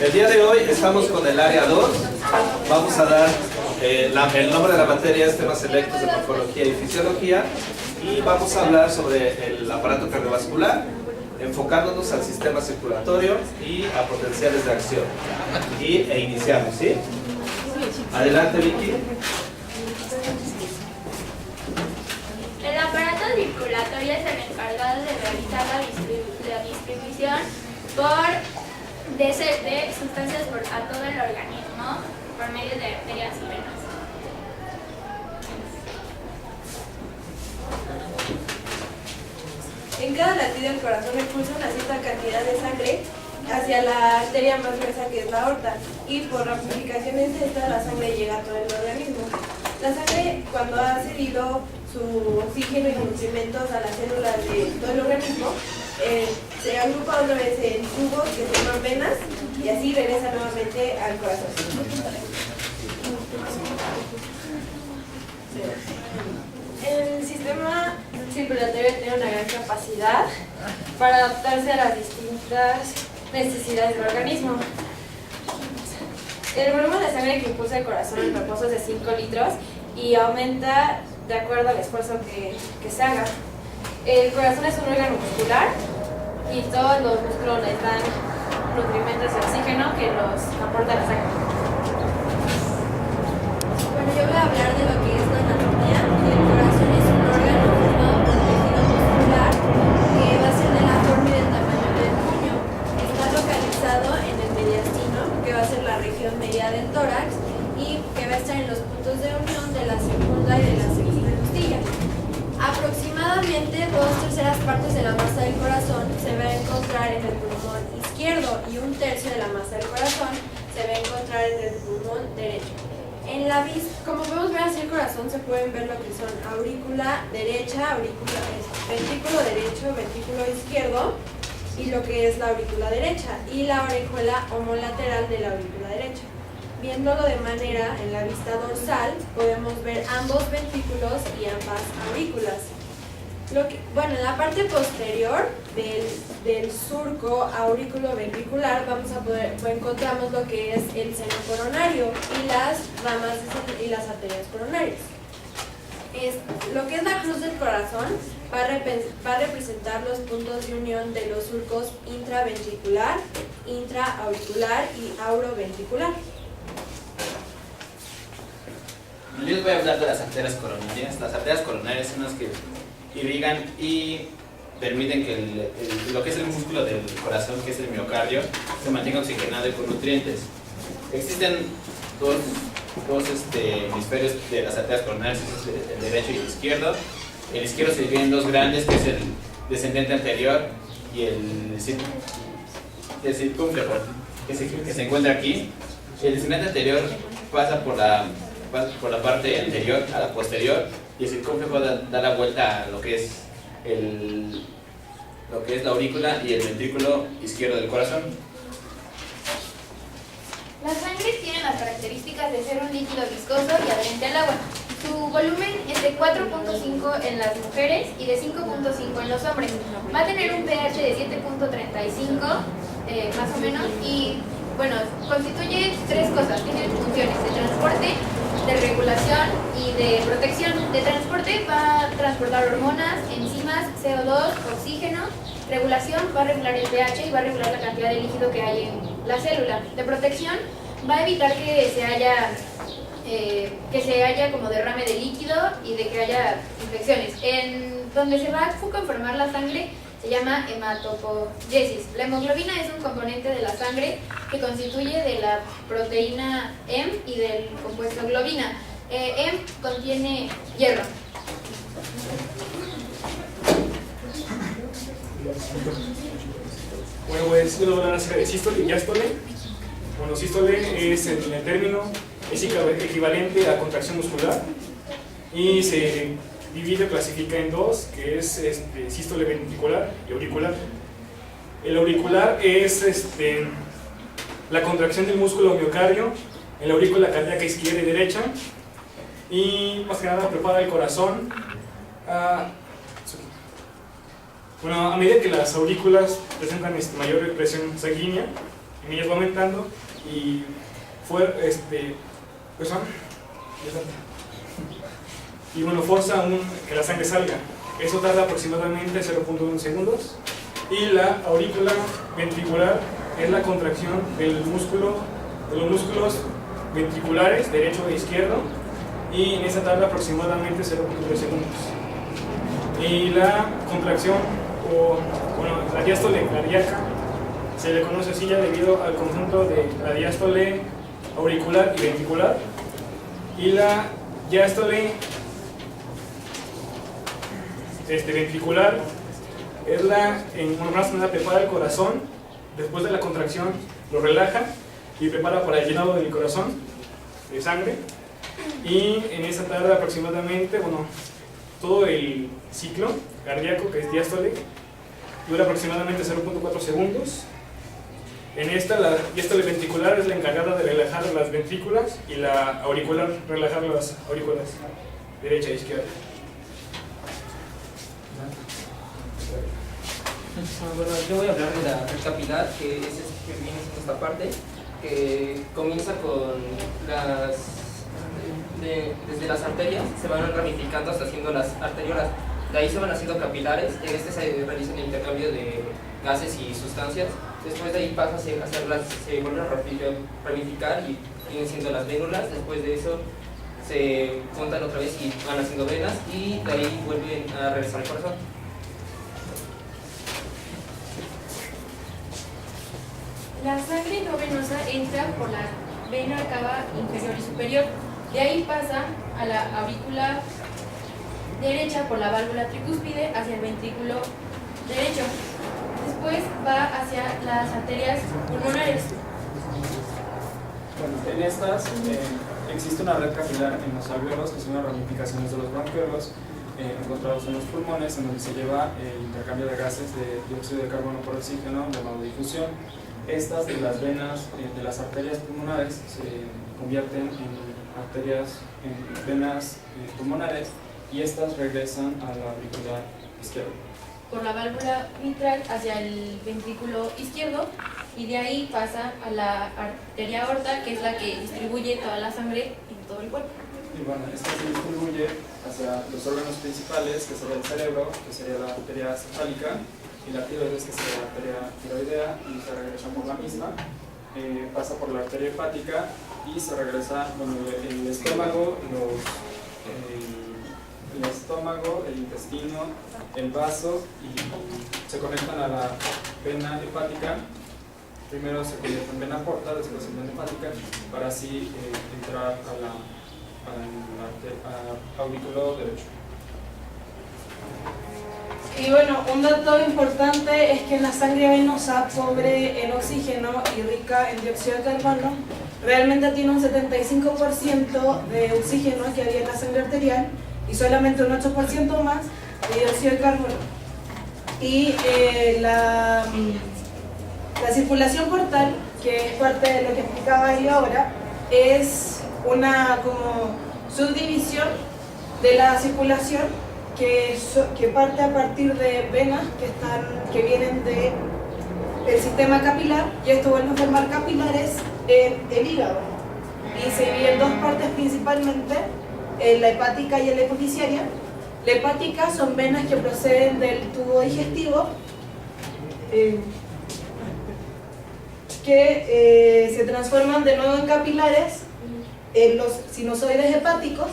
El día de hoy estamos con el área 2. Vamos a dar el nombre de la materia es temas selectos de morfología y fisiología, y vamos a hablar sobre el aparato cardiovascular, enfocándonos al sistema circulatorio y a potenciales de acción. E iniciamos, ¿sí? Adelante, Vicky. El aparato circulatorio es el encargado de realizar la distribución de sustancias a todo el organismo por medio de arterias y venas. En cada latido el corazón impulsa una cierta cantidad de sangre hacia la arteria más gruesa, que es la aorta, y por ramificaciones de esta la sangre llega a todo el organismo. La sangre, cuando ha cedido su oxígeno y nutrimentos a las células de todo el organismo, se agrupa otra vez en tubos que se llaman venas y así regresa nuevamente al corazón. El sistema circulatorio tiene una gran capacidad para adaptarse a las distintas necesidades del organismo. El volumen de sangre que impulsa el corazón en reposo es de 5 litros y aumenta de acuerdo al esfuerzo que se haga. El corazón es un órgano muscular y todos los músculos les dan nutrimentos y oxígeno que los aporta la sangre. Bueno, yo voy a hablar de lo que es la anatomía. El corazón es un órgano formado por tejido muscular que va a ser de la forma y del tamaño del puño. Está localizado en el mediastino, que va a ser la región media del tórax, y que va a estar en los puntos de unión de la segunda y de la segunda costilla. Aproximadamente 2/3 partes de la masa del corazón se va a encontrar en el pulmón izquierdo y 1/3 de la masa del corazón se va a encontrar en el pulmón derecho. En la vista, como podemos ver hacia el corazón, se pueden ver lo que son aurícula derecha, ventrículo derecho, ventrículo izquierdo, y lo que es la aurícula derecha y la orejuela homolateral de la aurícula derecha. Viéndolo de manera en la vista dorsal, podemos ver ambos ventrículos y ambas aurículas. En la parte posterior del surco aurículo-ventricular encontramos lo que es el seno coronario y las ramas y las arterias coronarias. Lo que es la cruz del corazón va a representar los puntos de unión de los surcos intraventricular, intraauricular y auroventricular. Yo les voy a hablar de las arterias coronarias. Las arterias coronarias son las que irrigan y permiten que lo que es el músculo del corazón, que es el miocardio, se mantenga oxigenado y con nutrientes. Existen dos hemisferios de las arterias coronarias, el derecho y el izquierdo. El izquierdo se divide en dos grandes, que es el descendente anterior y el circunflejo, que se encuentra aquí. El descendente anterior pasa por la parte anterior a la posterior, y el circunflejo da la vuelta a lo que es la aurícula y el ventrículo izquierdo del corazón. La sangre tiene las características de ser un líquido viscoso y adherente al agua. Su volumen es de 4.5 en las mujeres y de 5.5 en los hombres. Va a tener un pH de 7.35 más o menos, y bueno, constituye tres cosas. Tiene funciones de transporte, de regulación y de protección. De transporte va a transportar hormonas, enzimas, CO2, oxígeno. Regulación va a regular el pH y va a regular la cantidad de líquido que hay en la célula. De protección va a evitar que se haya como derrame de líquido y de que haya infecciones. En donde se va a conformar la sangre se llama hematopoiesis. La hemoglobina es un componente de la sangre que constituye de la proteína heme y del compuesto globina. Heme contiene hierro. Bueno, pues voy a hablar acerca de sístole y diástole. Bueno, sístole es el término, es equivalente a contracción muscular y se divide o clasifica en dos, que es sístole ventricular y auricular. El auricular es la contracción del músculo miocardio en la aurícula cardíaca izquierda y derecha, y más que nada prepara el corazón Bueno, a medida que las aurículas presentan mayor presión sanguínea, en ellas va aumentando y y bueno, forza que la sangre salga. Eso tarda aproximadamente 0.1 segundos. Y la aurícula ventricular es la contracción de los músculos ventriculares, derecho e izquierdo, y en esa tarda aproximadamente 0.3 segundos. Y la contracción, la diástole cardíaca, se le conoce así ya debido al conjunto de la diástole auricular y ventricular. Y la diástole ventricular es en una manera prepara el corazón, después de la contracción lo relaja y prepara para el llenado del corazón de sangre. Y en esa tarda aproximadamente, todo el ciclo cardíaco, que es diástole, dura aproximadamente 0.4 segundos. En esta, la diástole ventricular es la encargada de relajar las ventrículas y la auricular relajar las aurículas derecha e izquierda. Bueno, yo voy a hablar de la red capilar, que viene siendo esta parte, que comienza con desde las arterias, se van ramificando hasta haciendo las arteriolas. De ahí se van haciendo capilares, en este se realiza el intercambio de gases y sustancias. Después de ahí pasa se vuelven a ramificar y vienen siendo las vénulas. Después de eso se juntan otra vez y van haciendo venas, y de ahí vuelven a regresar al corazón. La sangre no venosa entra por la vena cava inferior y superior. De ahí pasa a la aurícula derecha por la válvula tricúspide hacia el ventrículo derecho. Después va hacia las arterias pulmonares. Bueno, en estas existe una red capilar en los alvéolos, que son las ramificaciones de los bronquiolos encontrados en los pulmones, en donde se lleva el intercambio de gases de dióxido de carbono por oxígeno llamado difusión. Estas de las venas, de las arterias pulmonares, se convierten en venas pulmonares, y estas regresan a la aurícula izquierda. Por la válvula mitral hacia el ventrículo izquierdo, y de ahí pasa a la arteria aorta, que es la que distribuye toda la sangre en todo el cuerpo. Y bueno, esta se distribuye hacia los órganos principales, que sería el cerebro, que sería la arteria cefálica, y la tiroides, que sería la arteria tiroidea, y se regresa por la misma. Pasa por la arteria hepática y se regresa, el estómago, el intestino, el vaso, y se conectan a la vena hepática. Primero se convierte en vena porta, después en vena hepática, para así entrar al aurículo derecho. Y bueno, un dato importante es que la sangre venosa, pobre en oxígeno y rica en dióxido de carbono, realmente tiene un 75% de oxígeno que había en la sangre arterial y solamente un 8% más de dióxido de carbono. Y la circulación portal, que es parte de lo que explicaba yo ahora, es una como subdivisión de la circulación que parte a partir de venas que vienen del sistema capilar, y esto vuelve a formar capilares en el hígado. Y se divide en dos partes principalmente, la hepática y la hipofisiaria. La hepática son venas que proceden del tubo digestivo, que se transforman de nuevo en capilares en los sinusoides hepáticos,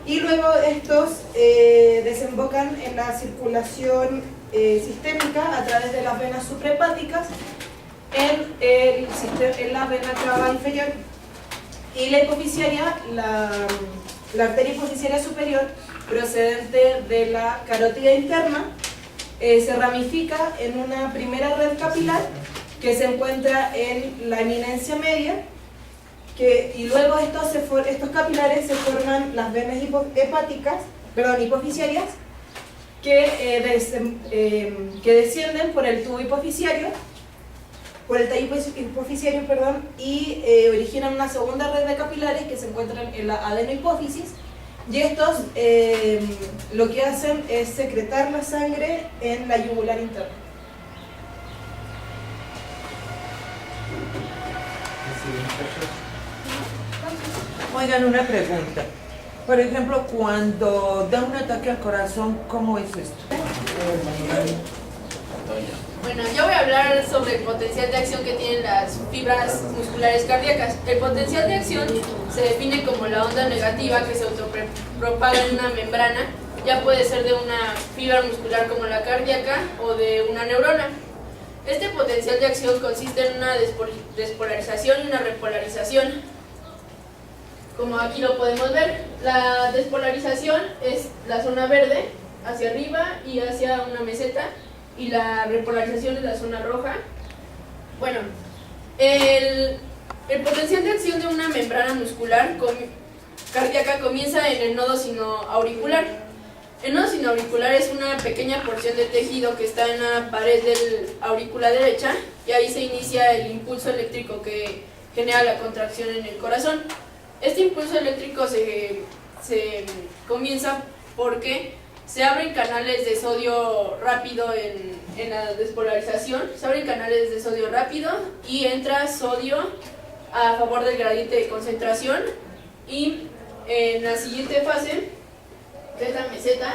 y luego estos desembocan en la circulación sistémica a través de las venas suprahepáticas en la vena cava inferior. Y la hipofisiaria, la arteria hipofisiaria superior, procedente de la carótida interna, se ramifica en una primera red capilar que se encuentra en la eminencia media, y luego estos capilares se forman las venas hipofisiarias, que descienden por el tubo hipofisiario, por el tallo hipofisiario, y originan una segunda red de capilares que se encuentran en la adenohipófisis, y estos lo que hacen es secretar la sangre en la yugular interna. Oigan, una pregunta. Por ejemplo, cuando da un ataque al corazón, ¿cómo es esto? Bueno, yo voy a hablar sobre el potencial de acción que tienen las fibras musculares cardíacas. El potencial de acción se define como la onda negativa que se autopropaga en una membrana, ya puede ser de una fibra muscular como la cardíaca o de una neurona. Este potencial de acción consiste en una despolarización y una repolarización. Como aquí lo podemos ver, la despolarización es la zona verde hacia arriba y hacia una meseta, y la repolarización es la zona roja. Bueno, el potencial de acción de una membrana muscular cardíaca comienza en el nodo sinoauricular. El nodo sinoauricular es una pequeña porción de tejido que está en la pared del aurícula derecha, y ahí se inicia el impulso eléctrico que genera la contracción en el corazón. Este impulso eléctrico se comienza porque se abren canales de sodio rápido en la despolarización, se abren canales de sodio rápido y entra sodio a favor del gradiente de concentración, y en la siguiente fase, que es la meseta,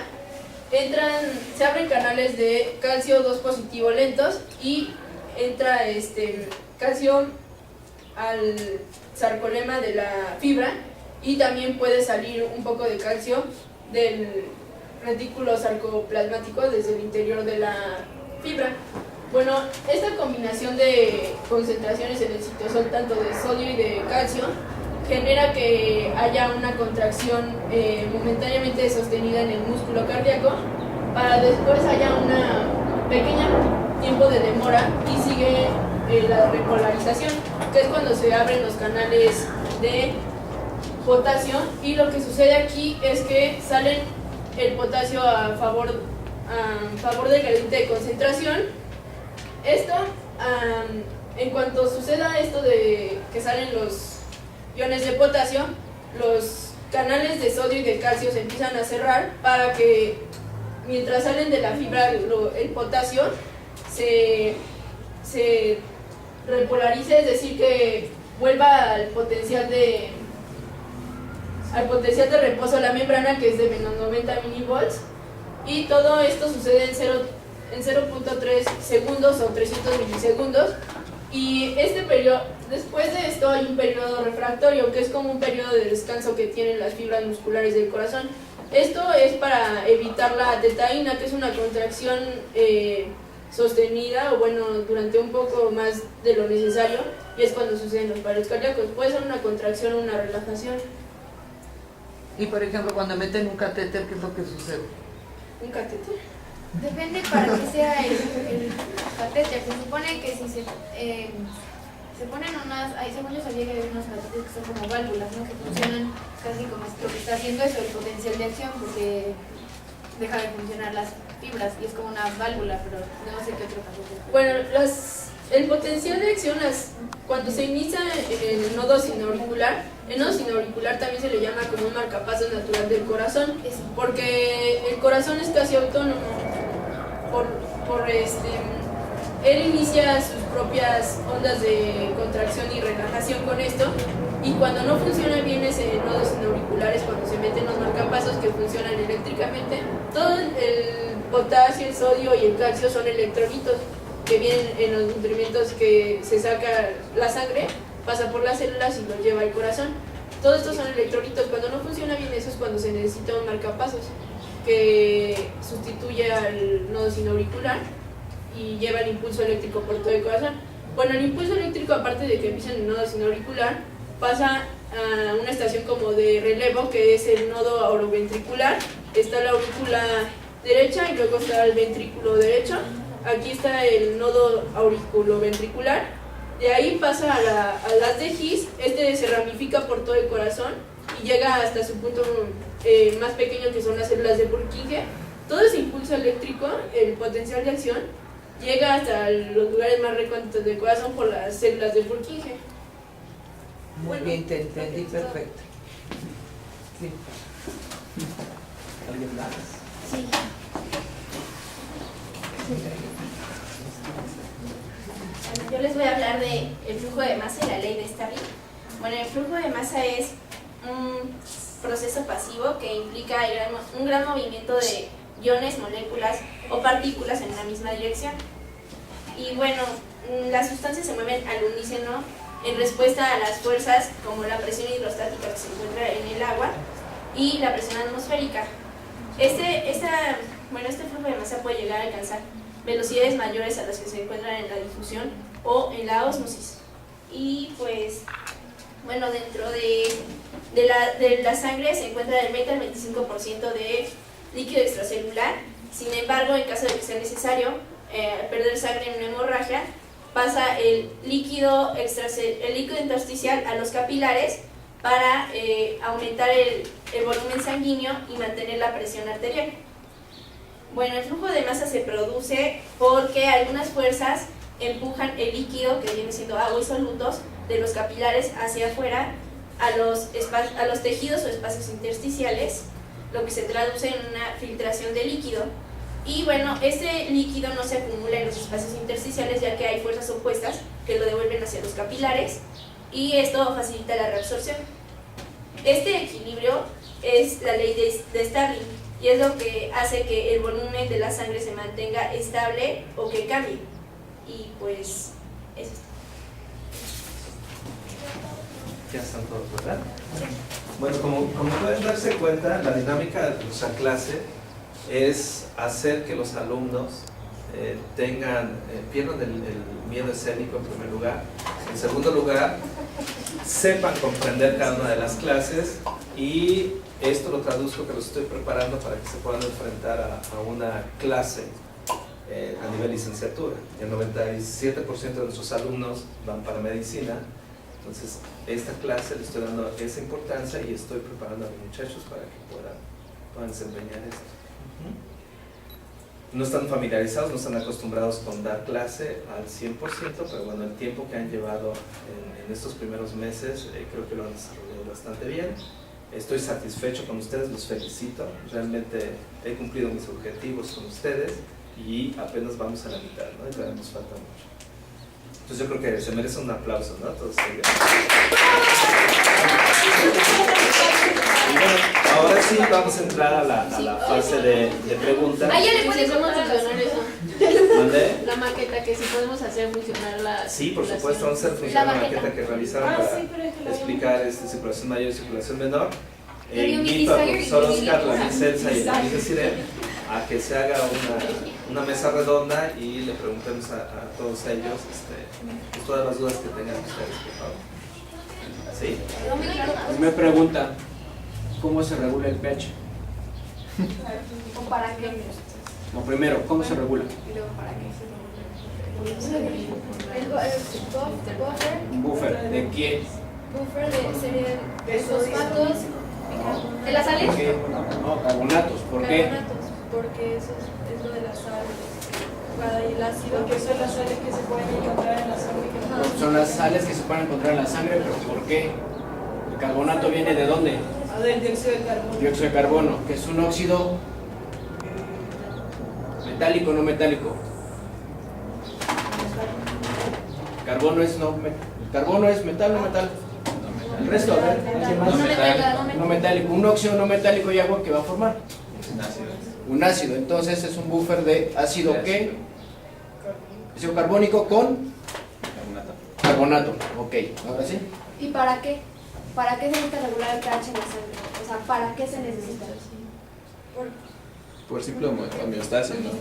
se abren canales de calcio 2 positivo lentos y entra calcio al sarcolema de la fibra, y también puede salir un poco de calcio del retículo sarcoplasmático desde el interior de la fibra. Bueno, esta combinación de concentraciones en el citosol, tanto de sodio y de calcio, genera que haya una contracción momentáneamente sostenida en el músculo cardíaco, para después haya una pequeña tiempo de demora y sigue la repolarización, que es cuando se abren los canales de potasio, y lo que sucede aquí es que salen el potasio a favor del gradiente de concentración. Esto, en cuanto suceda esto de que salen los iones de potasio, los canales de sodio y de calcio se empiezan a cerrar para que mientras salen de la fibra el potasio se repolarice, es decir, que vuelva al potencial de reposo de la membrana, que es de menos 90 milivolts, y todo esto sucede en 0.3 segundos o 300 milisegundos. Y después de esto hay un periodo refractorio, que es como un periodo de descanso que tienen las fibras musculares del corazón. Esto es para evitar la tetaína, que es una contracción sostenida, o bueno, durante un poco más de lo necesario, y es cuando suceden los paros cardíacos. Puede ser una contracción o una relajación. Y por ejemplo, cuando meten un catéter, ¿qué es lo que sucede? ¿Un catéter? Depende para qué sea el catéter. Se supone que si se ponen según yo sabía que hay unos catéteres que son como válvulas, ¿no? Que funcionan casi como lo que está haciendo eso, el potencial de acción, porque deja de funcionar las fibras y es como una válvula, pero no sé qué otro catéter. Bueno, el potencial de acción, cuando se inicia en el nodo sinoauricular, el nodo sinoauricular también se le llama como un marcapasos natural del corazón, porque el corazón es casi autónomo. Él inicia sus propias ondas de contracción y relajación con esto, y cuando no funciona bien ese nodo sinoauricular es cuando se meten los marcapasos que funcionan eléctricamente. Todo el potasio, el sodio y el calcio son electrolitos que vienen en los nutrimentos que se saca la sangre, pasa por las células y los lleva al corazón. Todos estos son electrolitos. Cuando no funciona bien eso es cuando se necesita un marcapasos que sustituye al nodo sinoauricular y lleva el impulso eléctrico por todo el corazón. Bueno, el impulso eléctrico, aparte de que empieza en el nodo sinoauricular, pasa a una estación como de relevo, que es el nodo auroventricular. Está la aurícula derecha y luego está el ventrículo derecho. Aquí está el nodo auriculoventricular. De ahí pasa a las de His. Se ramifica por todo el corazón y llega hasta su punto más pequeño, que son las células de Purkinje. Todo ese impulso eléctrico, el potencial de acción, llega hasta los lugares más recónditos del corazón por las células de Purkinje. Muy bien, te entendí perfecto. Sí. ¿Alguien más? Sí. Yo les voy voy a hablar del flujo de masa y la ley de Starling. Bueno, el flujo de masa es un proceso pasivo que implica un gran movimiento de iones, moléculas o partículas en la misma dirección. Y bueno, las sustancias se mueven al unísono en respuesta a las fuerzas como la presión hidrostática que se encuentra en el agua y la presión atmosférica. Este flujo de masa puede llegar a alcanzar velocidades mayores a las que se encuentran en la difusión o en la ósmosis. Y pues, bueno, dentro de la sangre se encuentra del 20 al 25% de líquido extracelular. Sin embargo, en caso de que sea necesario perder sangre en una hemorragia, pasa el líquido intersticial a los capilares para aumentar el volumen sanguíneo y mantener la presión arterial. Bueno, el flujo de masa se produce porque algunas fuerzas empujan el líquido, que viene siendo agua y solutos, de los capilares hacia afuera a los tejidos o espacios intersticiales, lo que se traduce en una filtración de líquido. Y bueno, este líquido no se acumula en los espacios intersticiales, ya que hay fuerzas opuestas que lo devuelven hacia los capilares, y esto facilita la reabsorción. Este equilibrio es la ley de Starling, y es lo que hace que el volumen de la sangre se mantenga estable o que cambie. Y pues, es esto. Ya están todos, ¿verdad? Bueno, como pueden darse cuenta, la dinámica de nuestra clase es hacer que los alumnos pierdan el miedo escénico en primer lugar. En segundo lugar, sepan comprender cada una de las clases, y esto lo traduzco que los estoy preparando para que se puedan enfrentar a una clase a nivel licenciatura. El 97% de nuestros alumnos van para medicina, entonces esta clase le estoy dando esa importancia y estoy preparando a los muchachos para que puedan desempeñar esto. No están familiarizados, no están acostumbrados con dar clase al 100%, pero bueno, el tiempo que han llevado en estos primeros meses creo que lo han desarrollado bastante bien. Estoy satisfecho con ustedes, los felicito, realmente he cumplido mis objetivos con ustedes y apenas vamos a la mitad, ¿no? Y todavía nos falta mucho. Entonces yo creo que se merece un aplauso, ¿no? Todos ellos. Y bueno, ahora sí vamos a entrar a la fase de preguntas. Ah, ya le podemos funcionar eso. ¿Mandé? La maqueta, que si podemos hacer funcionar la. Sí, por supuesto, vamos a hacer funcionar la maqueta que realizaron para explicar circulación mayor y circulación menor. Invito al profesor Oscar, la Miss Elsa y la Miss Sirel a que se haga una mesa redonda y le preguntemos a todos ellos pues todas las dudas que tengan ustedes, por favor. ¿Sí? Me pregunta, ¿cómo se regula el pH? ¿O para qué? No, primero, ¿cómo se regula? Y luego, ¿para qué se regula? Un buffer. ¿De qué? Buffer serían fosfatos. ¿De las sales? ¿Por qué? No, carbonatos. ¿Por qué? carbonatos, porque eso es lo de la sal y el ácido, que son las sales que se pueden encontrar en la sangre. Son las sales que se pueden encontrar en la sangre, pero ¿por qué? ¿El carbonato viene de dónde? Del dióxido de carbono. Dióxido de carbono, que es un óxido metálico o no metálico. Carbono es carbono es metal o no metal. El resto, a ver, ¿alguien más? No metálico. Un óxido no metálico y agua, ¿qué va a formar? Un ácido. Entonces es un buffer de ácido ¿qué? Ácido carbónico con carbonato. Ok, ahora sí. ¿Y para qué? ¿Para qué se necesita regular el pH en la sangre? O sea, ¿para qué se necesita? Por simple homeostasis, ¿no?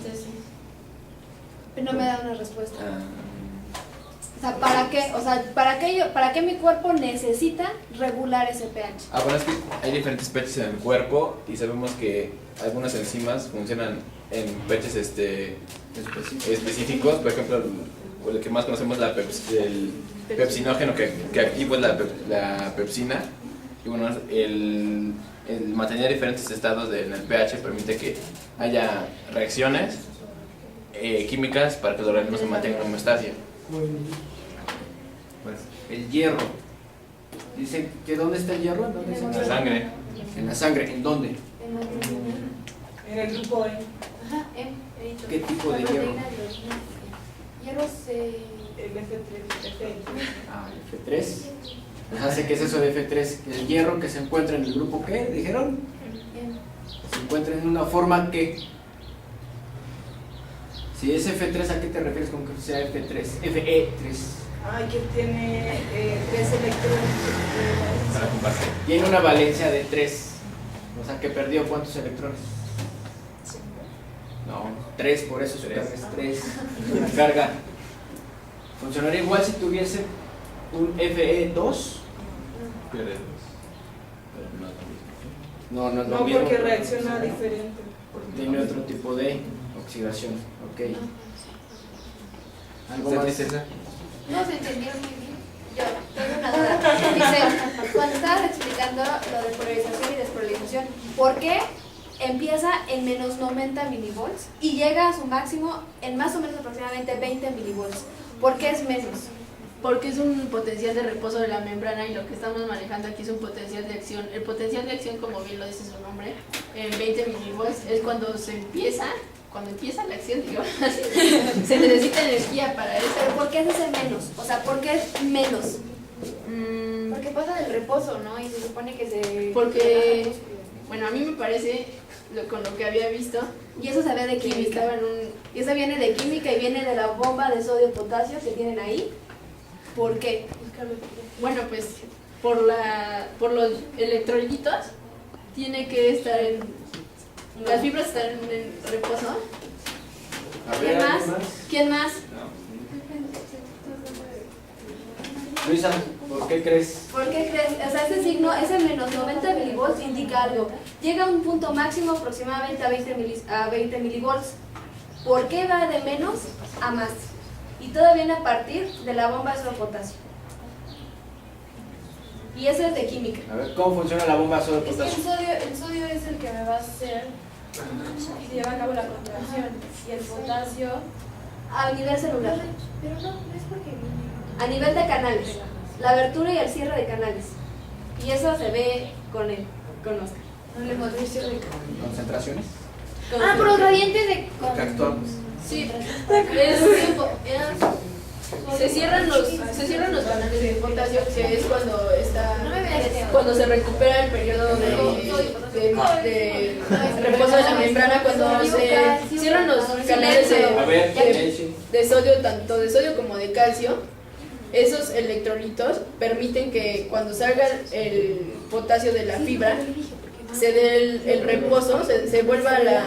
No me da una respuesta. O sea, ¿para qué? O sea, ¿para qué mi cuerpo necesita regular ese pH? Bueno, es que hay diferentes pHs en el cuerpo y sabemos que algunas enzimas funcionan en pHs específicos. Por ejemplo, el que más conocemos es el pepsinógeno, que activa la pepsina. Y bueno, el mantener diferentes estados en el pH permite que haya reacciones químicas para que el organismo se mantenga en homeostasia. Pues, el hierro. Dice que ¿dónde está el hierro? ¿Dónde En la sangre. En la sangre. ¿En dónde? En el grupo E. Ajá, he dicho. ¿Qué tipo de hierro? Hierro El F3. Ah, F3. Hace que es eso de F3, el hierro que se encuentra en el grupo ¿qué? ¿Dijeron? Se encuentra en una forma que. Si es F3, ¿a qué te refieres con que sea F3? FE3. Ay, que tiene 3 electrones. Para compartir. Tiene una valencia de 3. O sea que perdió ¿cuántos electrones? No, 3, por eso su carga es 3. La carga funcionaría igual si tuviese un FE2. Pierde 2. Pero no es lo mismo. No, no es lo No, mismo. porque reacciona diferente. Tiene otro tipo de oxidación. Ok. ¿Algo ¿Usted más? dice esa? No se entendió muy bien. Yo tengo una duda. Dice, cuando estabas explicando lo de polarización y despolarización, ¿por qué empieza en menos 90 milivolts y llega a su máximo en más o menos aproximadamente 20 milivolts? ¿Por qué es menos? Porque es un potencial de reposo de la membrana y lo que estamos manejando aquí es un potencial de acción. El potencial de acción, como bien lo dice su nombre, en 20 milivolts es cuando empieza la acción, digamos así. Se necesita energía para eso. ¿Pero por qué es ese menos? O sea, ¿por qué es menos? Porque pasa del reposo, ¿no? Y se supone que se... Porque, bueno, a mí me parece, con lo que había visto, Y eso se ve de química. Y eso viene de química y viene de la bomba de sodio-potasio que tienen ahí. ¿Por qué? bueno, pues por los electrolitos tiene que estar las fibras están en reposo. A ver, ¿Quién más? ¿alguien más? ¿Quién más? Luisa, ¿por qué crees? ¿Por qué crees? O sea, ese signo, ese menos 90 milivolts indica algo. Llega a un punto máximo aproximadamente a 20 milivolts. ¿Por qué va de menos a más? Y todo viene a partir de la bomba de sodio-potasio. Y eso es de química. A ver, ¿cómo funciona la bomba de Es que sodio-potasio? el sodio es el que me va a hacer si lleva a cabo la contracción. Y el potasio. A nivel celular. Pero no es porque viene. A nivel de canales. La abertura y el cierre de canales. Y eso se ve con Oscar. No le hemos dicho de ¿Concentraciones? Ah, por los gradientes de... Que actuamos. Sí, se cierran los canales de potasio, que es cuando se recupera el periodo de reposo de la membrana, cuando se cierran los canales de sodio, tanto de sodio como de calcio. Esos electrolitos permiten que cuando salga el potasio de la fibra se dé el reposo, se vuelva a la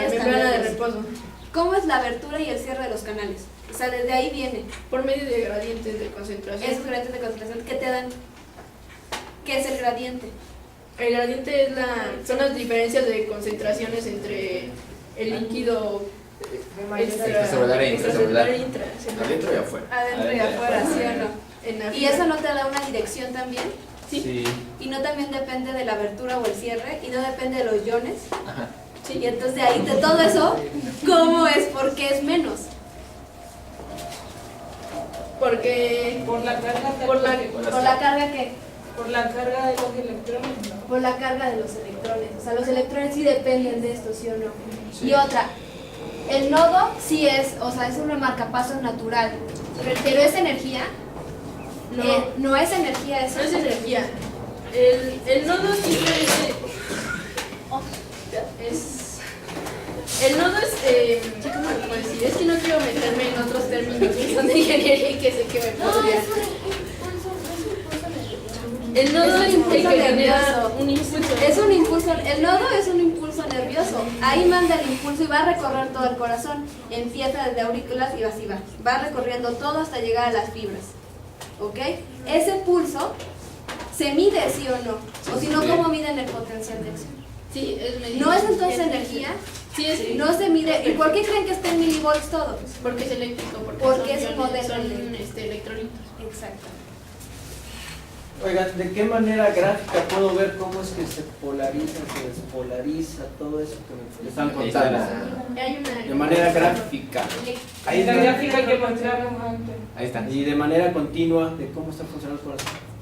membrana de reposo. ¿Cómo es la abertura y el cierre de los canales? O sea, desde ahí viene. Por medio de gradientes de concentración. Esos gradientes de concentración, ¿qué te dan? ¿Qué es el gradiente? El gradiente son las diferencias de concentraciones entre el líquido extracelular e intracelular. Adentro y afuera. Adentro y afuera, ¿sí o no? ¿Y eso no te da una dirección también? Sí. Y no también depende de la abertura o el cierre, y no depende de los iones. Ajá. Sí, y entonces de ahí, de todo eso, ¿cómo es? ¿Por qué es menos? Porque por la carga ¿Por la carga qué? por la carga de los electrones, ¿no? Por la carga de los electrones. O sea, los electrones sí dependen de esto, ¿sí o no? Sí. Y otra, el nodo sí es, o sea, es un marcapasos natural, pero es energía. No. No es energía, eso no es energía. El nodo simplemente el nodo es ¿cómo lo puedo decir? Es que no quiero meterme en otros términos que son de ingeniería y que sé que me podría. El nodo es el que genera un impulso. Es un impulso, el nodo es un impulso nervioso. Ahí manda el impulso y va a recorrer todo el corazón. Empieza desde aurículas y así va recorriendo todo hasta llegar a las fibras. ¿Ok? Ese pulso se mide, ¿sí o no? O si no, ¿cómo miden el potencial de acción? Sí, es medido. ¿No es entonces energía? Sí, es. No se mide. ¿Y por qué creen que está en milivolts todo? Porque es eléctrico, porque es un son modelo electrolitos. Exacto. Oigan, ¿de qué manera gráfica puedo ver cómo es que se polariza, se despolariza, todo eso que me están contando? De manera gráfica. Ahí la gráfica que mostramos antes. Ahí está. Y de manera continua, de cómo está funcionando el corazón.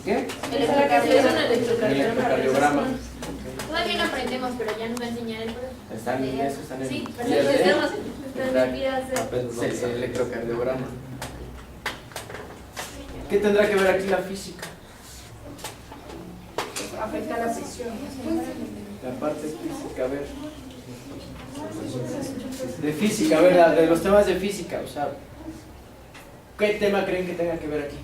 ¿Qué? El electrocardiograma. El electrocardiograma. Todavía no aprendemos, pero ya nos va a enseñar el profe. Están en eso, están en Sí, vías pero de- estamos en vías de... Sí, el electrocardiograma. ¿Qué tendrá que ver aquí la física? Afecta la presión. La parte física, a ver. De física, a ver, de los temas de física, o sea, ¿qué tema creen que tenga que ver aquí?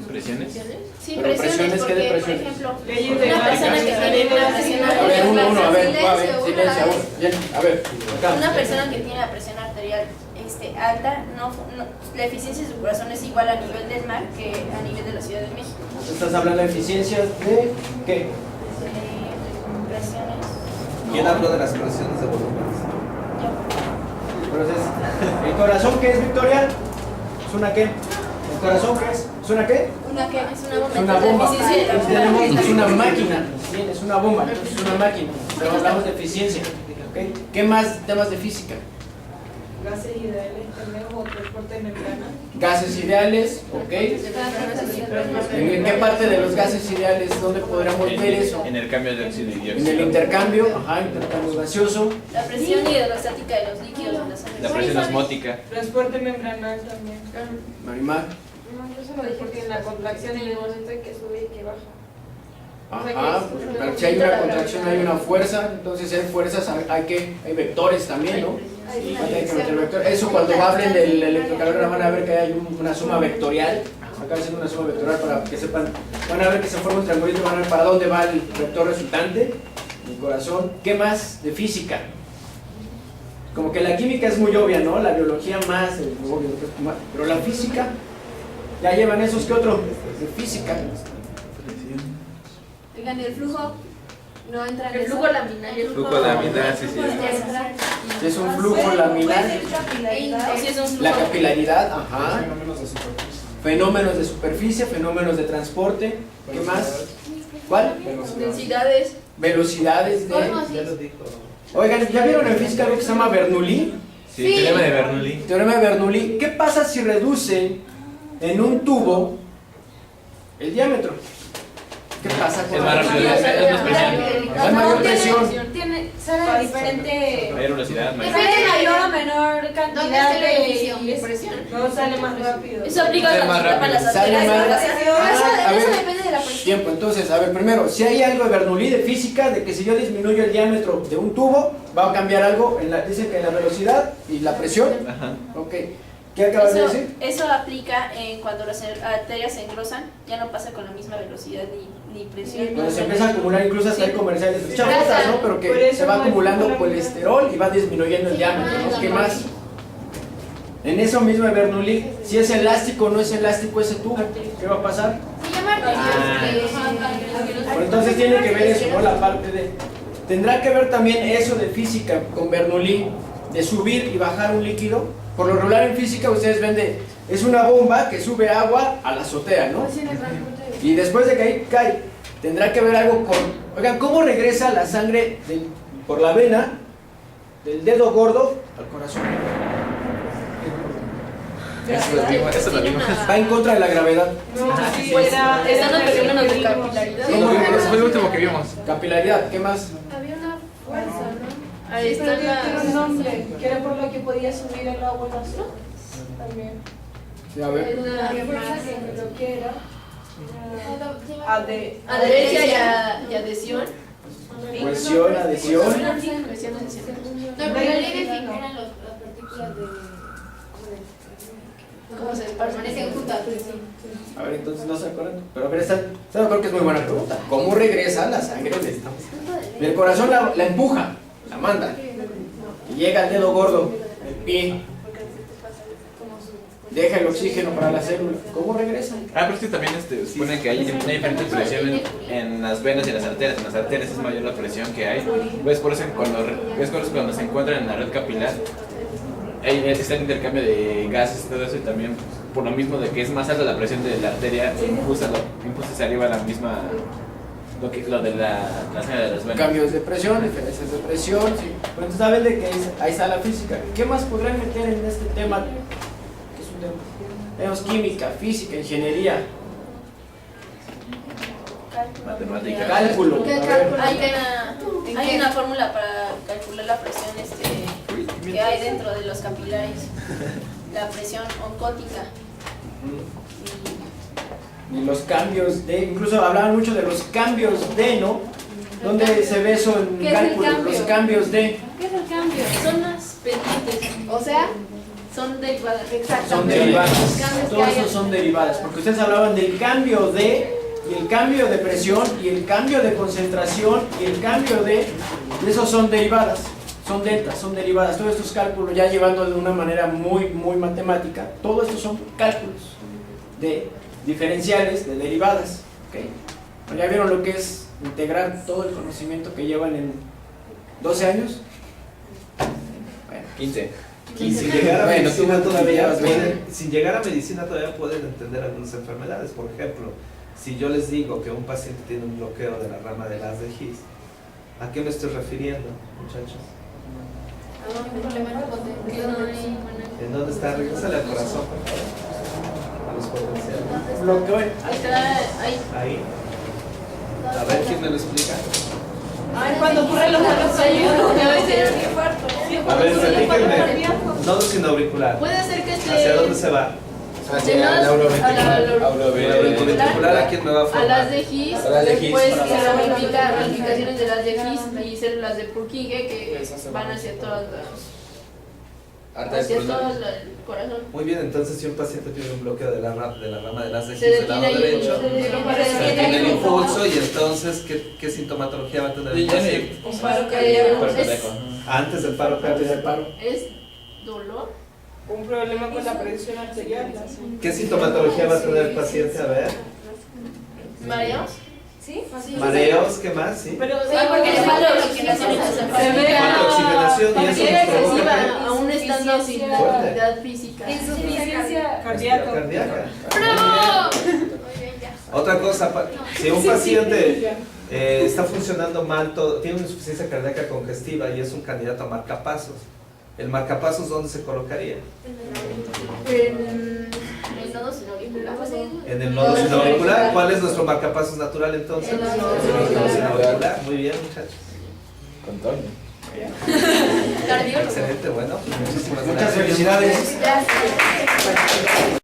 ¿Presiones? Sí, Pero presiones, ¿qué de porque, por presiones? ejemplo, Leyes de una persona que tiene una presión A ver, uno, a ver, arterial, silencio, uno. Bien, a ver, acá. una persona que tiene la presión arterial alta, la eficiencia de su corazón es igual a nivel del mar que a nivel de la Ciudad de México. Estás hablando de eficiencias de ¿qué? Presiones. ¿Quién habló de las presiones de volúmenes? Entonces, ¿el corazón qué es, Victoria? ¿Es una qué? ¿El corazón qué es? ¿Es una qué? ¿Una qué? Es una bomba. Es una bomba. La eficiencia de la bomba. Es una máquina. Bien, es una bomba, entonces es una máquina. Pero hablamos de eficiencia. ¿Okay? ¿Qué más temas de física? Gases ideales, tenemos transporte de membrana. Gases ideales, ¿ok? ¿En qué parte de los gases ideales, dónde podríamos ver eso? En el cambio de óxido y En dióxido. el intercambio, intercambio gaseoso. La presión hidrostática de los líquidos en la sangre. La presión osmótica. Transporte membranal también. Marimar. Yo solo dije que en la contracción en el momento en que sube y que baja. Ajá, pues, pero si hay una contracción hay una fuerza, entonces si hay fuerzas hay vectores también, ¿no? Hay que meter vectores. Eso cuando hablen del electrocardiograma van a ver que hay una suma vectorial. Acá hacen una suma vectorial para que sepan, van a ver que se forma un triangulito y van a ver para dónde va el vector resultante, el corazón. ¿Qué más de física? Como que la química es muy obvia, ¿no? La biología más, pero la física, ya llevan esos que otro de física. Oigan, ¿y el flujo? No entra en El eso. flujo laminar. El flujo laminar, sí, sí. Si es un flujo laminar, O si es un flujo. la capilaridad, ajá. Fenómenos de superficie. Fenómenos de superficie, fenómenos de transporte. ¿Qué más? ¿Cuál? Densidades. Velocidades de... Oigan, ¿ya vieron en física algo que se llama Bernoulli? Sí, teorema de Bernoulli. Teorema de Bernoulli. ¿Qué pasa si reduce en un tubo el diámetro? ¿Qué pasa con Es más rápido, es más presión. Hay mayor presión. Sale diferente. Mayor velocidad, mayor. Depende mayor o menor ¿Dónde cantidad está la de definición? presión. No sale más rápido. Eso aplica Sale a más las rápido. Sale arterias. más Eso ver, depende de la presión. tiempo, entonces, a ver, primero, si hay algo de Bernoulli de física, de que si yo disminuyo el diámetro de un tubo, va a cambiar algo, dicen que en la velocidad y la presión. Ajá. Ok, ¿qué acabas de decir? Eso aplica en cuando las arterias se engrosan, ya no pasa con la misma velocidad ni presión. Cuando se empieza a acumular, incluso hasta hay comerciales, chafotas, ¿no? Pero Por que eso se va no acumulando hay- colesterol y va disminuyendo el diámetro, ¿no? ¿Qué más? En eso mismo de Bernoulli, si es elástico o no es elástico ese tubo, ¿qué va a pasar? Se llama Pero entonces tiene que ver eso, ¿no? La parte de... Tendrá que ver también eso de física con Bernoulli, de subir y bajar un líquido. Por lo regular en física ustedes ven es una bomba que sube agua a la azotea, ¿no? Y después de que ahí cae, tendrá que ver algo con... Oigan, ¿cómo regresa la sangre por la vena del dedo gordo al corazón? Eso lo vimos. Va en contra de la gravedad. No, sí, era Están los fenómenos de capilaridad. Eso fue lo último que vimos. Capilaridad, ¿qué más? Había una fuerza, ¿no? Ahí Pero está tiene un la... nombre, que era por lo que podía subir el agua en la zona. También. Sí, a ver. Una fuerza que creo que era. Adherencia y adhesión. Cohesión, adhesión. Cohesión, adhesión. No, pero la ley de Fick eran las partículas de... ¿Cómo se permanecen juntas. A ver, entonces no se acuerdan. Pero a ver, esta yo creo que es muy buena pregunta. ¿Cómo regresa la sangre del corazón? La empuja, la manda. Y llega al dedo gordo, el pie. Deja el oxígeno para la célula. ¿Cómo regresa? Pero es que también supone que hay una diferente presión en las venas y en las arterias. En las arterias es mayor la presión que hay. ¿Ves? Por eso cuando se encuentran en la red capilar, está el intercambio de gases y todo eso, y también por lo mismo de que es más alta la presión de la arteria, impulsa hacia arriba la misma, lo de la sangre de las venas. Cambios de presión, diferencias de presión. Sí. Pero entonces saben de que ahí está la física. ¿Qué más podrán meter en este tema? ¿Qué es un tema? Tenemos química, física, ingeniería, Matemática. cálculo. A ver. Hay Hay una fórmula para calcular la presión que hay dentro de los capilares, la presión oncótica. Y los cambios de, incluso hablaban mucho de los cambios de, ¿no? ¿Dónde se ve eso en ¿Qué es el cálculo? cambio? Los cambios de. ¿Qué es el cambio? Son las pendientes, o sea, son derivadas. Exactamente. Son derivadas. Los cambios que Todos hay. esos son derivadas, porque ustedes hablaban del cambio de, y el cambio de presión, y el cambio de concentración, y el cambio de, y esos son derivadas, son deltas, son derivadas. Todos estos cálculos, ya llevando de una manera muy matemática, todos estos son cálculos de diferenciales, de derivadas. ¿Okay? ¿Ya vieron lo que es integrar todo el conocimiento que llevan en 12 años? Bueno, 15. Sin llegar a Bueno, medicina tú todavía llevas pueden, 20. sin llegar a medicina todavía pueden entender algunas enfermedades. Por ejemplo, si yo les digo que un paciente tiene un bloqueo de la rama del haz de His, ¿a qué me estoy refiriendo, muchachos? Un problema de potencia. ¿En dónde está? Regrésale al corazón, por favor. A los potenciales. bloqueo. Ahí está, ahí. Ahí. A ver, ¿quién me lo explica? Ay, cuando ocurren los malos A ver, platíquenme. Nodo sinauricular. Puede ser que esté. ¿Hacia dónde se va? Hacia el El auricular, ¿a quién me va a A formar? las de His, A las de His. después se ramifica ramificaciones de las de His y células de Purkinje que van hacia todas hacia todo el corazón. Muy bien, entonces si un paciente tiene un bloqueo de la rama del haz de His Se del lado detiene ahí derecho, se tiene el impulso y entonces, ¿qué sintomatología va a tener el paciente? Un paro cardíaco. Antes del paro cardíaco. Es dolor. Un problema con la presión arterial. ¿Qué sintomatología va a tener el paciente? A ver. ¿Mareos? ¿Sí? Mareos, ¿qué más? Sí. Pero sí, porque le falta oxigenación y Se ve Falta oxigenación y eso nos provoca excesiva, aún estando sin Fuerte. actividad física. insuficiencia cardíaca. ¡Bravo! Otra cosa, si un paciente está funcionando mal, tiene una insuficiencia cardíaca congestiva y es un candidato a marcapasos, ¿el marcapasos dónde se colocaría? En el nodo sinauricular. En el nodo sinauricular. ¿Cuál es nuestro marcapasos natural entonces? El nodo nodo sinauricular. Muy bien, muchachos. Con Tony. Cardiólogo. Excelente, bueno, muchísimas Muchas gracias. felicidades. Gracias.